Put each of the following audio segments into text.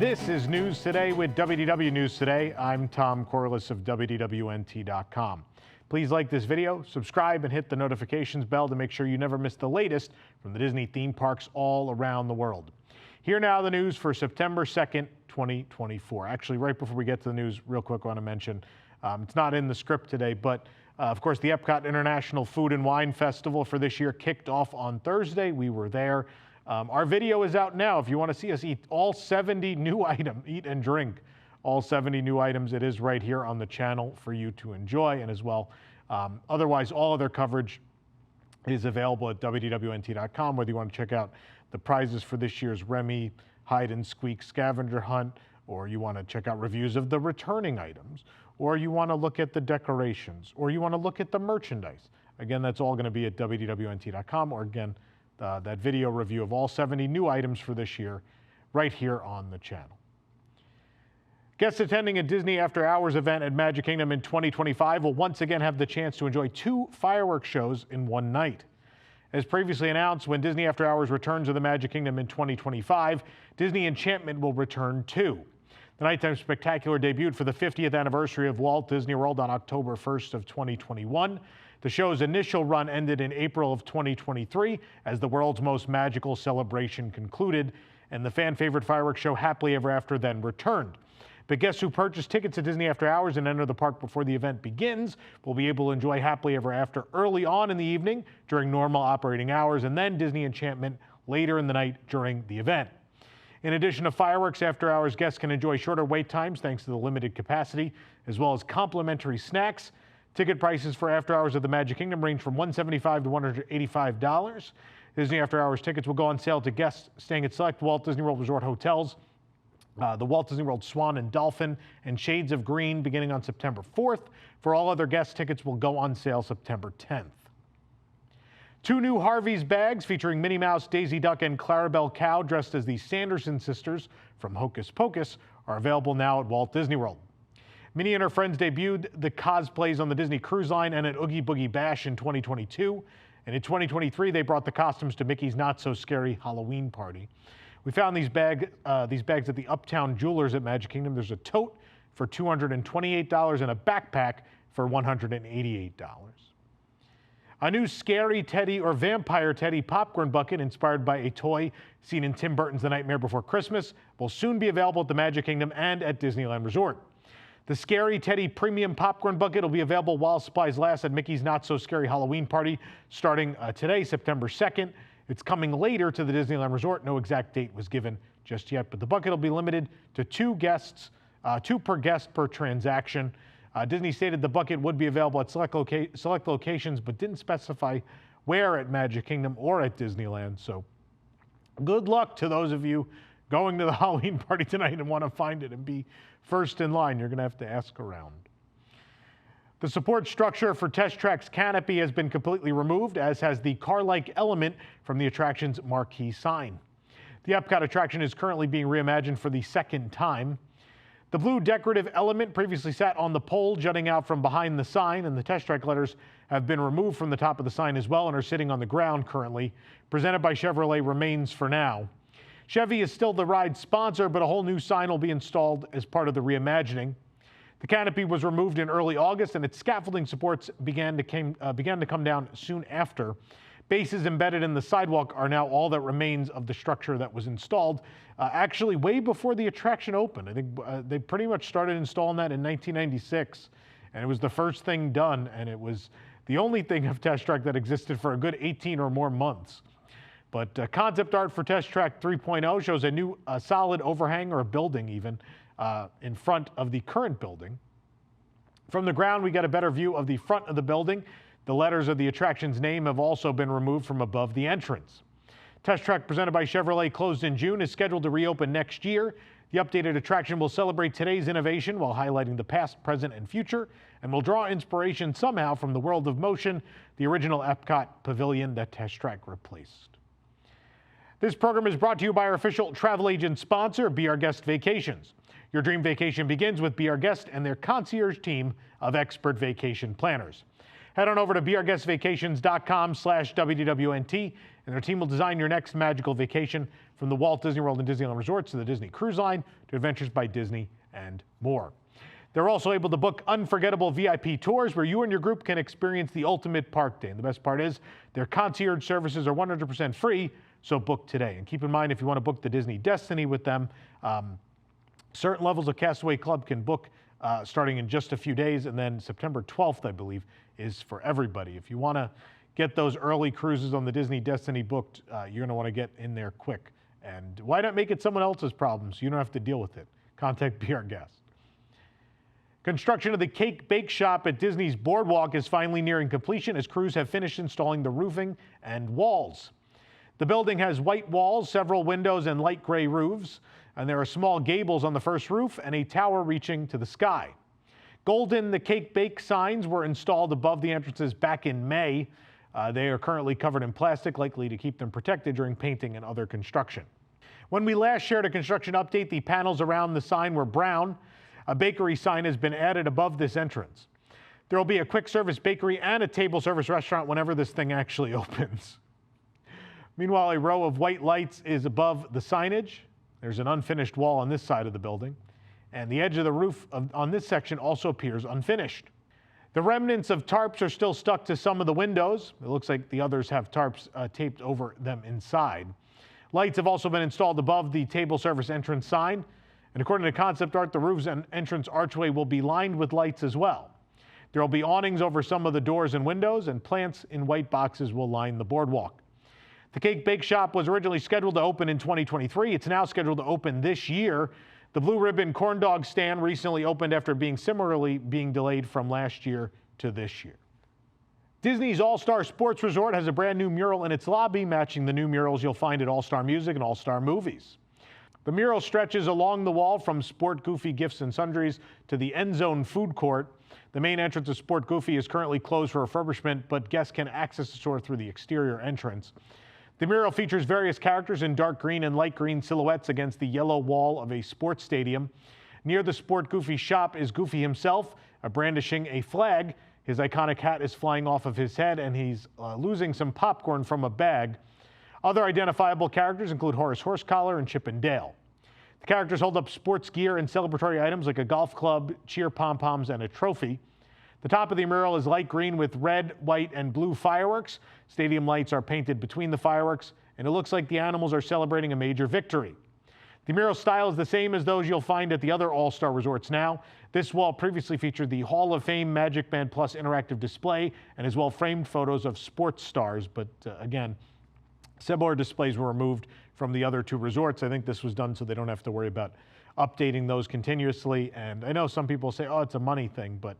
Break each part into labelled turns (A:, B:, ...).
A: This is News Today with WDW News Today. I'm Tom Corliss of WDWNT.com. Please like this video, subscribe, and hit the notifications bell to make sure you never miss the latest from the Disney theme parks all around the world. Here now the news for September 2nd, 2024. Actually, right before we get to the news, real quick, I want to mention, it's not in the script today, but of course, the Epcot International Food and Wine Festival for this year kicked off on Thursday. We were there. Our video is out now. If you want to see us eat all 70 new items, eat and drink all 70 new items, it is right here on the channel for you to enjoy. And as well, otherwise, all other coverage is available at WDWNT.com, whether you want to check out the prizes for this year's Remy Hide and Squeak Scavenger Hunt, or you want to check out reviews of the returning items, or you want to look at the decorations, or you want to look at the merchandise. Again, that's all going to be at WDWNT.com, or again, that video review of all 70 new items for this year right here on the channel. Guests attending a Disney After Hours event at Magic Kingdom in 2025 will once again have the chance to enjoy 2 fireworks shows in one night. As previously announced, when Disney After Hours returns to the Magic Kingdom in 2025, Disney Enchantment will return too. The nighttime spectacular debuted for the 50th anniversary of Walt Disney World on October 1st of 2021. The show's initial run ended in April of 2023 as the world's most magical celebration concluded, and the fan-favorite fireworks show Happily Ever After then returned. But guests who purchase tickets at Disney After Hours and enter the park before the event begins will be able to enjoy Happily Ever After early on in the evening during normal operating hours, and then Disney Enchantment later in the night during the event. In addition to fireworks, After Hours guests can enjoy shorter wait times thanks to the limited capacity, as well as complimentary snacks. Ticket prices for After Hours at the Magic Kingdom range from $175 to $185. Disney After Hours tickets will go on sale to guests staying at select Walt Disney World Resort hotels, the Walt Disney World Swan and Dolphin, and Shades of Green beginning on September 4th. For all other guest tickets will go on sale September 10th. 2 new Harveys bags featuring Minnie Mouse, Daisy Duck, and Clarabelle Cow dressed as the Sanderson sisters from Hocus Pocus are available now at Walt Disney World. Minnie and her friends debuted the cosplays on the Disney Cruise Line and at Oogie Boogie Bash in 2022. And in 2023, they brought the costumes to Mickey's Not So Scary Halloween Party. We found these bags at the Uptown Jewelers at Magic Kingdom. There's a tote for $228 and a backpack for $188. A new Scary Teddy or Vampire Teddy popcorn bucket inspired by a toy seen in Tim Burton's The Nightmare Before Christmas will soon be available at the Magic Kingdom and at Disneyland Resort. The Scary Teddy Premium Popcorn Bucket will be available while supplies last at Mickey's Not So Scary Halloween Party starting today, September 2nd. It's coming later to the Disneyland Resort. No exact date was given just yet, but the bucket will be limited to 2 guests, 2 per guest per transaction. Disney stated the bucket would be available at select locations, but didn't specify where at Magic Kingdom or at Disneyland. So good luck to those of you going to the Halloween party tonight and want to find it and be first in line. You're going to have to ask around. The support structure for Test Track's Canopy has been completely removed, as has the car-like element from the attraction's marquee sign. The Epcot attraction is currently being reimagined for the 2nd time. The blue decorative element previously sat on the pole jutting out from behind the sign, and the Test Track letters have been removed from the top of the sign as well and are sitting on the ground currently. Presented by Chevrolet remains for now. Chevy is still the ride sponsor, but a whole new sign will be installed as part of the reimagining. The canopy was removed in early August, and its scaffolding supports began to come down soon after. Bases embedded in the sidewalk are now all that remains of the structure that was installed, actually way before the attraction opened. I think they pretty much started installing that in 1996, and it was the first thing done, and it was the only thing of Test Track that existed for a good 18 or more months. But concept art for Test Track 3.0 shows a new solid overhang, or a building even, in front of the current building. From the ground, we get a better view of the front of the building. The letters of the attraction's name have also been removed from above the entrance. Test Track, presented by Chevrolet, closed in June, is scheduled to reopen next year. The updated attraction will celebrate today's innovation while highlighting the past, present, and future, and will draw inspiration somehow from the World of Motion, the original Epcot pavilion that Test Track replaced. This program is brought to you by our official travel agent sponsor, Be Our Guest Vacations. Your dream vacation begins with Be Our Guest and their concierge team of expert vacation planners. Head on over to beourguestvacations.com/WDWNT and their team will design your next magical vacation, from the Walt Disney World and Disneyland Resorts to the Disney Cruise Line to Adventures by Disney and more. They're also able to book unforgettable VIP tours where you and your group can experience the ultimate park day. And the best part is their concierge services are 100% free, so book today. And keep in mind, if you want to book the Disney Destiny with them, certain levels of Castaway Club can book starting in just a few days, and then September 12th, I believe, is for everybody. If you want to get those early cruises on the Disney Destiny booked, you're going to want to get in there quick. And why not make it someone else's problem so you don't have to deal with it? Contact Be Our Guest. Construction of the Cake Bake Shop at Disney's Boardwalk is finally nearing completion as crews have finished installing the roofing and walls. The building has white walls, several windows, and light gray roofs, and there are small gables on the first roof and a tower reaching to the sky. Golden The Cake Bake signs were installed above the entrances back in May. They are currently covered in plastic, likely to keep them protected during painting and other construction. When we last shared a construction update, the panels around the sign were brown. A bakery sign has been added above this entrance. There will be a quick service bakery and a table service restaurant whenever this thing actually opens. Meanwhile, a row of white lights is above the signage. There's an unfinished wall on this side of the building, and the edge of the roof on this section also appears unfinished. The remnants of tarps are still stuck to some of the windows. It looks like the others have tarps taped over them inside. Lights have also been installed above the table service entrance sign. And according to concept art, the roofs and entrance archway will be lined with lights as well. There will be awnings over some of the doors and windows, and plants in white boxes will line the boardwalk. The Cake Bake Shop was originally scheduled to open in 2023. It's now scheduled to open this year. The Blue Ribbon Corn Dog stand recently opened after being delayed from last year to this year. Disney's All-Star Sports Resort has a brand new mural in its lobby, matching the new murals you'll find at All-Star Music and All-Star Movies. The mural stretches along the wall from Sport Goofy Gifts and Sundries to the End Zone food court. The main entrance of Sport Goofy is currently closed for refurbishment, but guests can access the store through the exterior entrance. The mural features various characters in dark green and light green silhouettes against the yellow wall of a sports stadium. Near the Sport Goofy shop is Goofy himself, brandishing a flag. His iconic hat is flying off of his head, and he's losing some popcorn from a bag. Other identifiable characters include Horace Horsecollar and Chip and Dale. The characters hold up sports gear and celebratory items like a golf club, cheer pom-poms, and a trophy. The top of the mural is light green with red, white, and blue fireworks. Stadium lights are painted between the fireworks, and it looks like the animals are celebrating a major victory. The mural style is the same as those you'll find at the other All-Star resorts now. This wall previously featured the Hall of Fame Magic Band Plus interactive display and as well framed photos of sports stars, but again, similar displays were removed from the other two resorts. I think this was done so they don't have to worry about updating those continuously. And I know some people say, oh, it's a money thing, but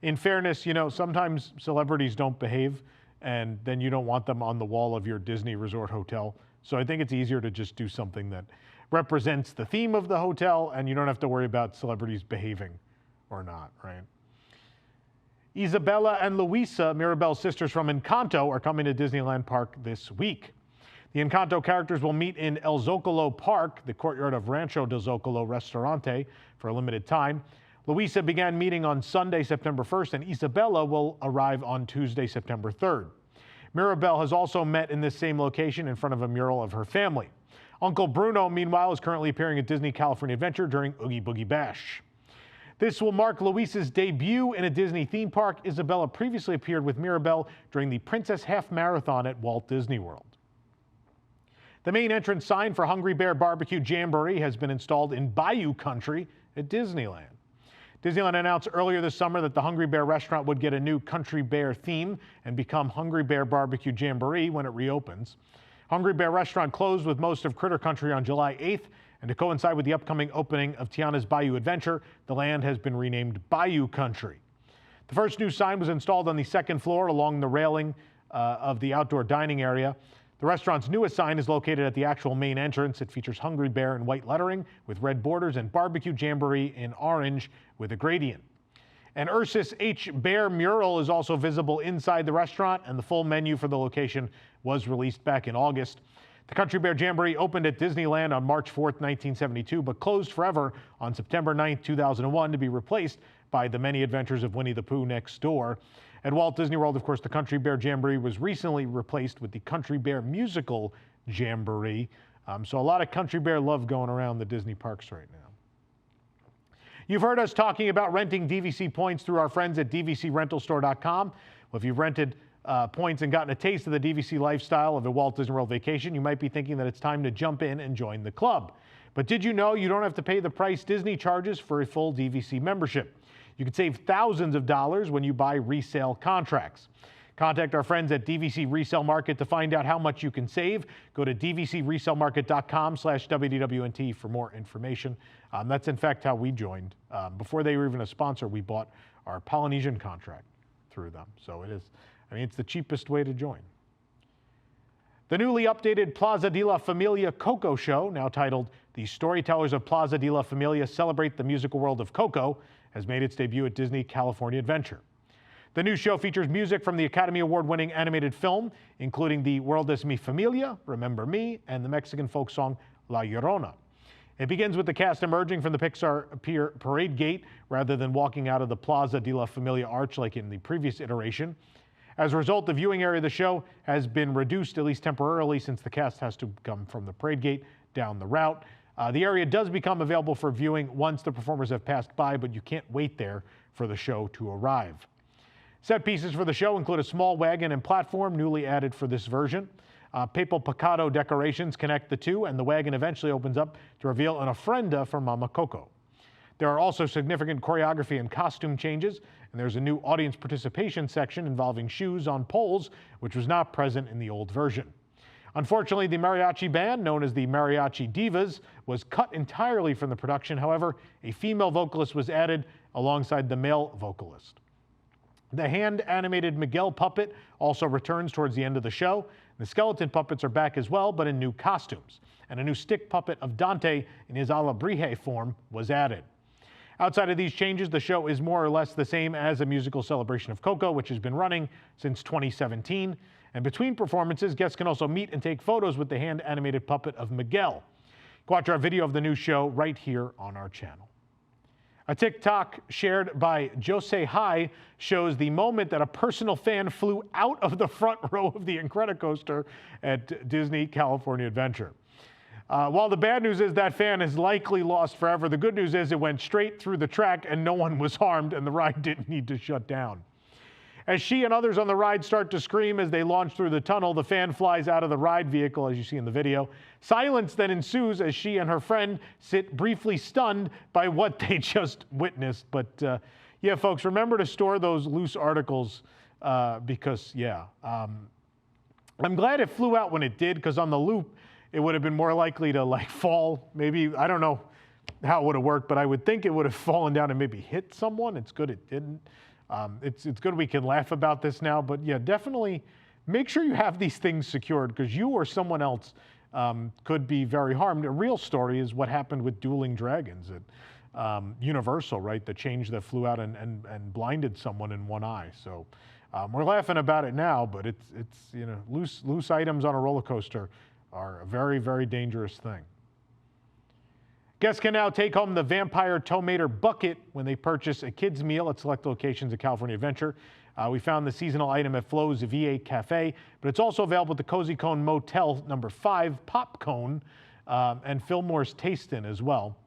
A: in fairness, you know, sometimes celebrities don't behave, and then you don't want them on the wall of your Disney resort hotel. So I think it's easier to just do something that represents the theme of the hotel, and you don't have to worry about celebrities behaving or not, right? Isabela and Luisa, Mirabel's sisters from Encanto, are coming to Disneyland Park this week. The Encanto characters will meet in El Zocalo Park, the courtyard of Rancho del Zocalo Restaurante, for a limited time. Luisa began meeting on Sunday, September 1st, and Isabela will arrive on Tuesday, September 3rd. Mirabel has also met in this same location in front of a mural of her family. Uncle Bruno, meanwhile, is currently appearing at Disney California Adventure during Oogie Boogie Bash. This will mark Luisa's debut in a Disney theme park. Isabela previously appeared with Mirabel during the Princess Half Marathon at Walt Disney World. The main entrance sign for Hungry Bear Barbecue Jamboree has been installed in Bayou Country at Disneyland. Disneyland announced earlier this summer that the Hungry Bear restaurant would get a new Country Bear theme and become Hungry Bear Barbecue Jamboree when it reopens. Hungry Bear restaurant closed with most of Critter Country on July 8th, and to coincide with the upcoming opening of Tiana's Bayou Adventure, the land has been renamed Bayou Country. The first new sign was installed on the second floor along the railing of the outdoor dining area. The restaurant's newest sign is located at the actual main entrance. It features Hungry Bear in white lettering with red borders and Barbecue Jamboree in orange with a gradient. An Ursus H. Bear mural is also visible inside the restaurant, and the full menu for the location was released back in August. The Country Bear Jamboree opened at Disneyland on March 4th, 1972, but closed forever on September 9th, 2001 to be replaced by The Many Adventures of Winnie the Pooh next door. At Walt Disney World, of course, the Country Bear Jamboree was recently replaced with the Country Bear Musical Jamboree. So a lot of Country Bear love going around the Disney parks right now. You've heard us talking about renting DVC points through our friends at DVCRentalStore.com. Well, if you've rented points and gotten a taste of the DVC lifestyle of a Walt Disney World vacation, you might be thinking that it's time to jump in and join the club. But did you know you don't have to pay the price Disney charges for a full DVC membership? You can save thousands of dollars when you buy resale contracts. Contact our friends at DVC Resale Market to find out how much you can save. Go to dvcresalemarket.com/WDWNT for more information. That's in fact how we joined. Before they were even a sponsor, we bought our Polynesian contract through them. So it is, it's the cheapest way to join. The newly updated Plaza de la Familia Coco show, now titled The Storytellers of Plaza de la Familia Celebrate the Musical World of Coco, has made its debut at Disney California Adventure. The new show features music from the Academy Award-winning animated film, including the World es mi Familia, Remember Me, and the Mexican folk song La Llorona. It begins with the cast emerging from the Pixar Pier Parade Gate rather than walking out of the Plaza de la Familia arch like in the previous iteration. As a result, the viewing area of the show has been reduced, at least temporarily, since the cast has to come from the Parade Gate down the route. The area does become available for viewing once the performers have passed by, but you can't wait there for the show to arrive. Set pieces for the show include a small wagon and platform, newly added for this version. Papal Picado decorations connect the two, and the wagon eventually opens up to reveal an ofrenda for Mama Coco. There are also significant choreography and costume changes, and there's a new audience participation section involving shoes on poles, which was not present in the old version. Unfortunately, the mariachi band, known as the Mariachi Divas, was cut entirely from the production. However, a female vocalist was added alongside the male vocalist. The hand-animated Miguel puppet also returns towards the end of the show. The skeleton puppets are back as well, but in new costumes. And a new stick puppet of Dante in his Alebrije form was added. Outside of these changes, the show is more or less the same as a musical celebration of Coco, which has been running since 2017. And between performances, guests can also meet and take photos with the hand-animated puppet of Miguel. Watch our video of the new show right here on our channel. A TikTok shared by Jose High shows the moment that a personal fan flew out of the front row of the Incredicoaster at Disney California Adventure. While the bad news is that fan is likely lost forever, the good news is it went straight through the track and no one was harmed and the ride didn't need to shut down. As she and others on the ride start to scream as they launch through the tunnel, the fan flies out of the ride vehicle, as you see in the video. Silence then ensues as she and her friend sit briefly stunned by what they just witnessed. But yeah, folks, remember to store those loose articles because, I'm glad it flew out when it did, because on the loop, it would have been more likely to fall. Maybe, I don't know how it would have worked, but I would think it would have fallen down and maybe hit someone. It's good it didn't. It's good we can laugh about this now, but yeah, definitely make sure you have these things secured, because you or someone else could be very harmed. A real story is what happened with Dueling Dragons at Universal, right? The change that flew out and blinded someone in one eye. So we're laughing about it now, but it's loose items on a roller coaster are a very, very dangerous thing. Guests can now take home the Vampire Tomater Bucket when they purchase a kids' meal at select locations at California Adventure. We found the seasonal item at Flo's V8 Cafe, but it's also available at the Cozy Cone Motel number 5 Pop Cone and Fillmore's Taste In as well.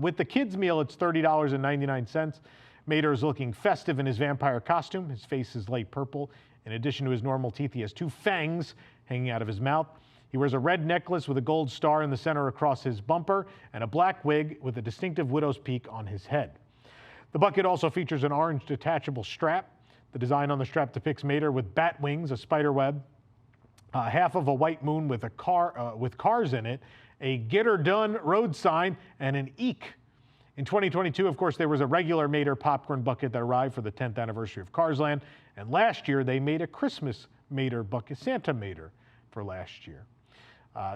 A: With the kids' meal, it's $30.99. Mater is looking festive in his vampire costume. His face is light purple. In addition to his normal teeth, he has 2 fangs hanging out of his mouth. He wears a red necklace with a gold star in the center across his bumper and a black wig with a distinctive widow's peak on his head. The bucket also features an orange detachable strap. The design on the strap depicts Mater with bat wings, a spider web, half of a white moon with with cars in it, a Get Her Done road sign, and an eek. In 2022, of course, there was a regular Mater popcorn bucket that arrived for the 10th anniversary of Cars Land, and last year they made a Christmas Mater bucket, Santa Mater, for last year.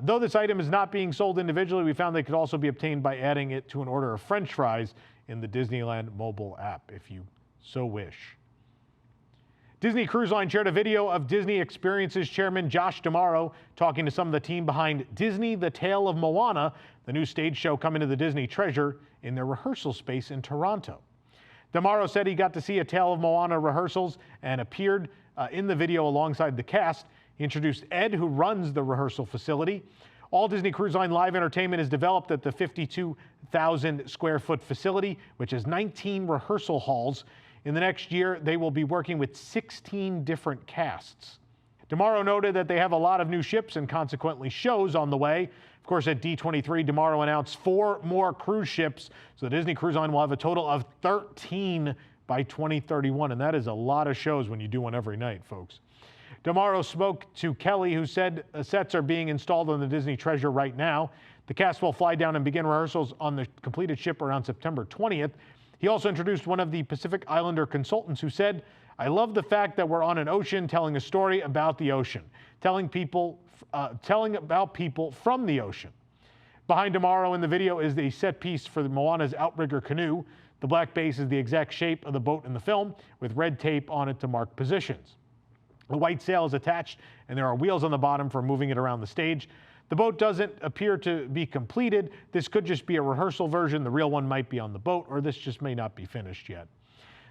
A: Though this item is not being sold individually, we found they could also be obtained by adding it to an order of French fries in the Disneyland mobile app, if you so wish. Disney Cruise Line shared a video of Disney Experiences chairman Josh D'Amaro talking to some of the team behind Disney: The Tale of Moana, the new stage show coming to the Disney Treasure in their rehearsal space in Toronto. Tomorrow said he got to see a Tale of Moana rehearsals and appeared in the video alongside the cast. He introduced Ed, who runs the rehearsal facility. All Disney Cruise Line live entertainment is developed at the 52,000 square foot facility, which has 19 rehearsal halls. In the next year, they will be working with 16 different casts. Tomorrow noted that they have a lot of new ships and consequently shows on the way. Of course, at D23, Tomorrow announced 4 more cruise ships. So the Disney Cruise Line will have a total of 13 by 2031. And that is a lot of shows when you do one every night, folks. Tomorrow spoke to Kelly, who said sets are being installed on the Disney Treasure right now. The cast will fly down and begin rehearsals on the completed ship around September 20th. He also introduced one of the Pacific Islander consultants who said, "I love the fact that we're on an ocean telling a story about the ocean, telling about people from the ocean." Behind Tomorrow in the video is the set piece for the Moana's outrigger canoe. The black base is the exact shape of the boat in the film, with red tape on it to mark positions. The white sail is attached, and there are wheels on the bottom for moving it around the stage. The boat doesn't appear to be completed. This could just be a rehearsal version. The real one might be on the boat, or this just may not be finished yet.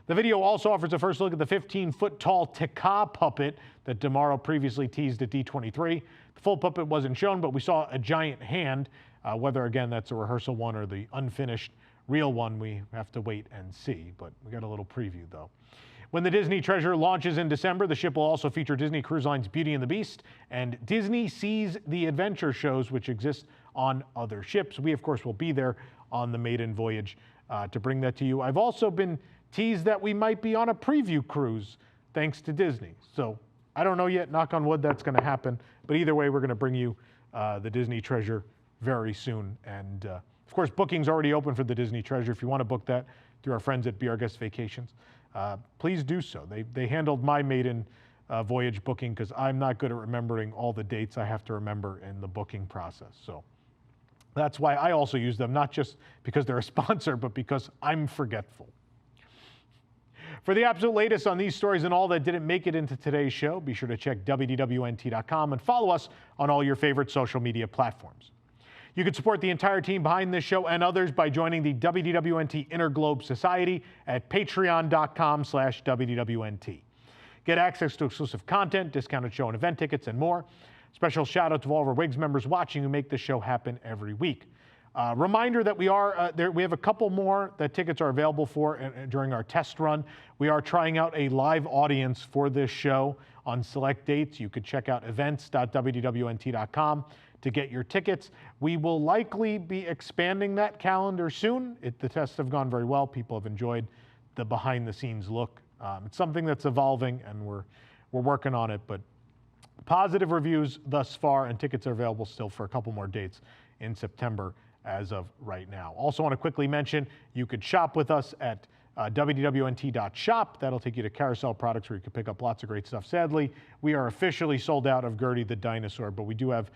A: The video also offers a first look at the 15-foot tall Taka puppet that Tomorrow previously teased at D23. The full puppet wasn't shown, but we saw a giant hand. Whether, again, that's a rehearsal one or the unfinished real one, we have to wait and see. But we got a little preview, though. When the Disney Treasure launches in December, the ship will also feature Disney Cruise Line's Beauty and the Beast and Disney Seas the Adventure shows, which exist on other ships. We, of course, will be there on the maiden voyage to bring that to you. I've also been teased that we might be on a preview cruise, thanks to Disney. So I don't know yet, knock on wood, that's going to happen. But either way, we're going to bring you the Disney Treasure very soon. And of course, booking's already open for the Disney Treasure. If you want to book that through our friends at Be Our Guest Vacations, please do so. They handled my maiden voyage booking because I'm not good at remembering all the dates I have to remember in the booking process. So that's why I also use them, not just because they're a sponsor, but because I'm forgetful. For the absolute latest on these stories and all that didn't make it into today's show, be sure to check WDWNT.com and follow us on all your favorite social media platforms. You can support the entire team behind this show and others by joining the WDWNT Interglobe Society at patreon.com/WDWNT. Get access to exclusive content, discounted show and event tickets, and more. Special shout out to all of our WIGS members watching who make this show happen every week. Reminder that we have a couple more that tickets are available for during our test run. We are trying out a live audience for this show on select dates. You could check out events.wdwnt.com to get your tickets. We will likely be expanding that calendar soon. The tests have gone very well. People have enjoyed the behind-the-scenes look. It's something that's evolving, and we're working on it. But positive reviews thus far, and tickets are available still for a couple more dates in September as of right now. Also want to quickly mention you could shop with us at wdwnt.shop. That'll take you to Carousel of Products where you can pick up lots of great stuff. Sadly, we are officially sold out of Gertie the Dinosaur, but we do have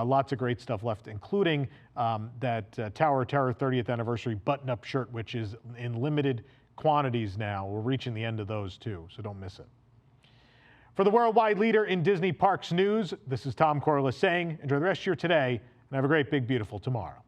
A: lots of great stuff left, including that Tower of Terror 30th anniversary button-up shirt, which is in limited quantities now. We're reaching the end of those too, so don't miss it. For the worldwide leader in Disney Parks news, this is Tom Corliss saying, enjoy the rest of your today and have a great, big, beautiful tomorrow.